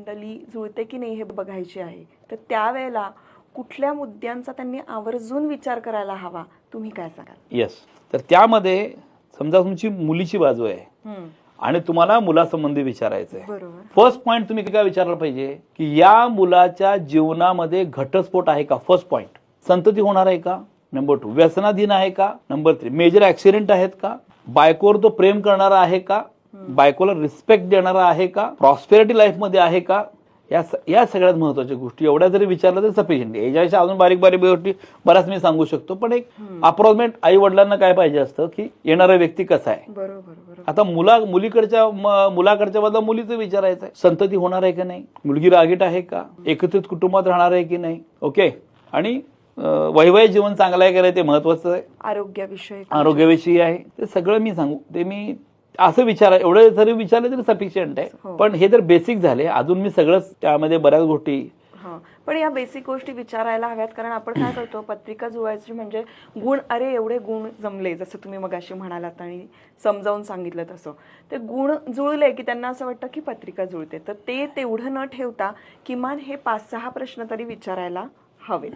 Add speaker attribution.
Speaker 1: कुंडली जुळते की नाही हे बघायची आहे, तर त्यावेळेला कुठल्या मुद्द्यांचा त्यांनी आवर्जून विचार करायला हवा, तुम्ही काय सांगाल?
Speaker 2: येस, तर त्यामध्ये समजा तुमची मुलीची बाजू आहे आणि तुम्हाला मुलासंबंधी विचारायचं आहे.
Speaker 1: बरोबर.
Speaker 2: फर्स्ट पॉइंट तुम्ही काय विचारलं पाहिजे की या मुलाच्या जीवनामध्ये घटस्फोट आहे का. फर्स्ट पॉइंट, संतती होणार आहे का. नंबर 2, व्यसनाधीन आहे का. नंबर 3, मेजर ऍक्सिडेंट आहेत का. बायकोवर तो प्रेम करणारा आहे का, बायकोला रिस्पेक्ट देणारा आहे का, प्रॉस्पेरिटी लाईफ मध्ये आहे का. या सगळ्यात महत्वाच्या गोष्टी एवढ्या जरी विचारलं तर सफिशियंट. याच्यापेक्षा अजून बारीक बारीक गोष्टी बऱ्याच मी सांगू शकतो, पण एक अप्रॉक्सिमेट आई वडिलांना काय पाहिजे असतं की येणारा व्यक्ती कसा आहे.
Speaker 1: बरोबर.
Speaker 2: आता मुलाकडच्या बद्दल मुलीचं विचारायचं आहे, संतती होणार आहे का नाही, मुलगी रागीट आहे का, एकत्रित कुटुंबात राहणार आहे की नाही. ओके. आणि वैवाहिक जीवन चांगलं आहे का नाही ते महत्वाचं आहे. आरोग्याविषयी आहे ते सगळं मी सांगू. ते मी असं एवढं जरी विचारलं तरी सफिशियंट आहे. पण हे जर बेसिक झाले, अजून मी सगळंच त्यामध्ये बऱ्याच गोष्टी.
Speaker 1: पण या बेसिक गोष्टी विचारायला हव्यात, कारण आपण काय करतो, पत्रिका जुळवायची म्हणजे गुण, अरे एवढे गुण जमले, जसं तुम्ही मगाशी म्हणालात आणि समजावून सांगितलं तसं, ते गुण जुळले की त्यांना असं वाटतं की पत्रिका जुळते. तर ते तेवढं न ठेवता किमान हे 5-6 प्रश्न तरी विचारायला हवे.